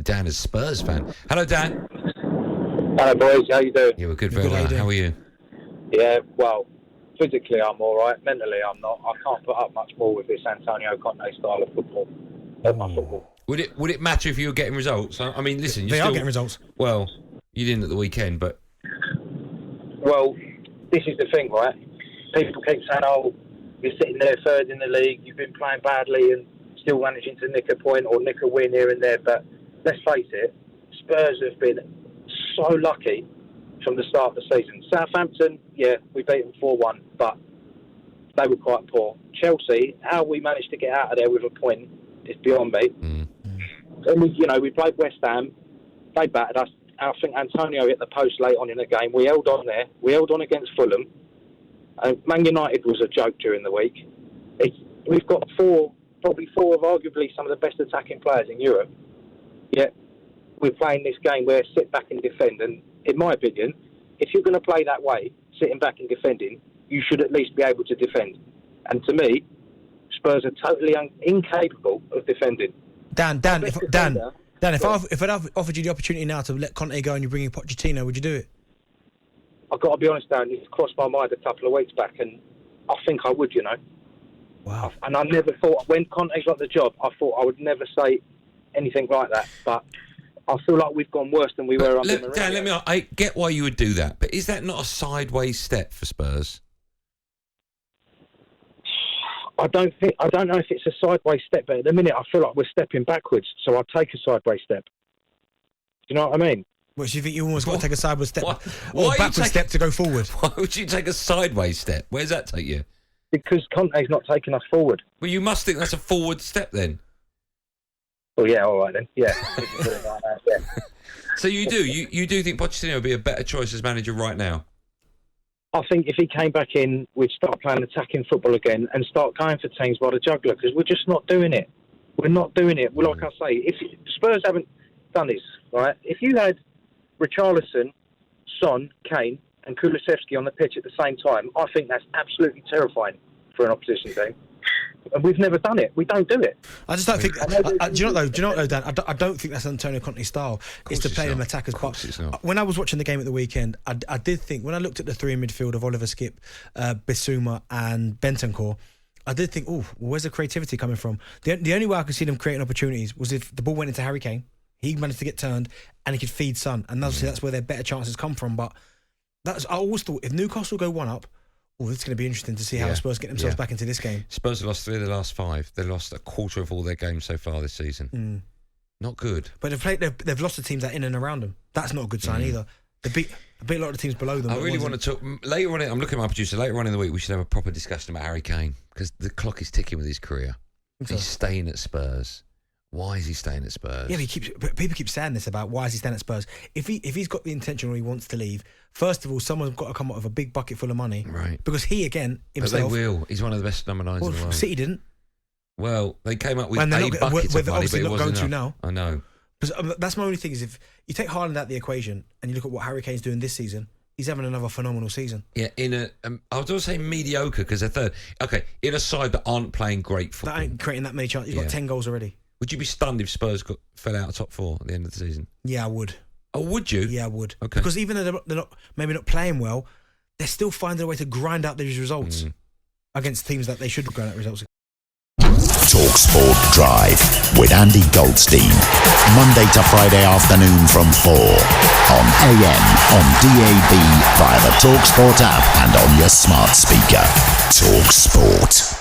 Dan is a Spurs fan. Hello, Dan. Hello, boys. How you doing? Yeah, we're good. Very well. How are you? Yeah, well, physically I'm all right. Mentally I'm not. I can't put up much more with this Antonio Conte style of football. My football. Would it matter if you were getting results? I mean, listen, they are getting results. Well, you didn't at the weekend, but well, this is the thing, right? People keep saying, "Oh, you're sitting there third in the league. You've been playing badly and still managing to nick a point or nick a win here and there." But let's face it, Spurs have been so lucky from the start of the season. Southampton, yeah, we beat them 4-1, but they were quite poor. Chelsea, how we managed to get out of there with a point is beyond me. And we played West Ham. They battered us. I think Antonio hit the post late on in the game. We held on there. We held on against Fulham. Man United was a joke during the week. We've got probably four of arguably some of the best attacking players in Europe. Yet we're playing this game where sit back and defend. And in my opinion, if you're going to play that way, sitting back and defending, you should at least be able to defend. And to me, Spurs are totally incapable of defending. Dan, if I'd offered you the opportunity now to let Conte go and you bring in Pochettino, would you do it? I've got to be honest, Dan, it's crossed my mind a couple of weeks back, and I think I would, Wow. And I never thought, when Conte got the job, I thought I would never say anything like that. But I feel like we've gone worse than we were under Mourinho. Dan, I get why you would do that, but is that not a sideways step for Spurs? I don't know if it's a sideways step, but at the minute I feel like we're stepping backwards, so I'll take a sideways step. Do you know what I mean? Well, do you think you almost got to take a sideways step or a backward step to go forward? Why would you take a sideways step? Where does that take you? Because Conte's not taking us forward. Well, you must think that's a forward step then. Oh yeah, all right then. Yeah. Yeah. So you do think Pochettino would be a better choice as manager right now? I think if he came back in, we'd start playing attacking football again and start going for teams by the jugular, because we're just not doing it. We're not doing it. Well, like I say, if Spurs haven't done this, right? If you had Richarlison, Son, Kane and Kulusevski on the pitch at the same time, I think that's absolutely terrifying for an opposition team. And we've never done it. We don't do it. I just don't think. Do you know what though, Dan? I don't think that's Antonio Conte's style. Is to play them attackers. But when I was watching the game at the weekend, I did think, when I looked at the three in midfield of Oliver Skipp, Bissouma, and Bentancur, I did think, where's the creativity coming from? The only way I could see them creating opportunities was if the ball went into Harry Kane, he managed to get turned, and he could feed Son, and obviously that's where their better chances come from. But I always thought if Newcastle go 1-up. It's going to be interesting to see how Spurs get themselves back into this game. Spurs have lost 3 of the last 5. They've lost a quarter of all their games so far this season. Not good. But they've lost the teams that are in and around them. That's not a good sign either. They beat a lot of the teams below them. I really want to talk later on. I'm looking at my producer. Later on in the week, we should have a proper discussion about Harry Kane, because the clock is ticking with his career. He's staying at Spurs. Why is he staying at Spurs? Yeah, people keep saying this about why is he staying at Spurs. If he's got the intention or he wants to leave, first of all, someone's got to come up with a big bucket full of money. Right. Because he, again, himself... But they will. He's one of the best number 9s in the world. City didn't. Well, they came up with a bucket of money, but it wasn't enough. Now. I know. But that's my only thing, is if you take Haaland out of the equation and you look at what Harry Kane's doing this season, he's having another phenomenal season. Yeah, in a... I was going to say mediocre, because they're third. Okay, in a side that aren't playing great football. That ain't creating that many chances. You've got 10 goals already. Would you be stunned if Spurs fell out of top 4 at the end of the season? Yeah, I would. Oh, would you? Yeah, I would. Okay. Because even though they're maybe not playing well, they're still finding a way to grind out these results against teams that they should grind out results. talkSPORT Drive with Andy Goldstein. Monday to Friday afternoon from 4 on AM, on DAB, via the talkSPORT app and on your smart speaker. talkSPORT.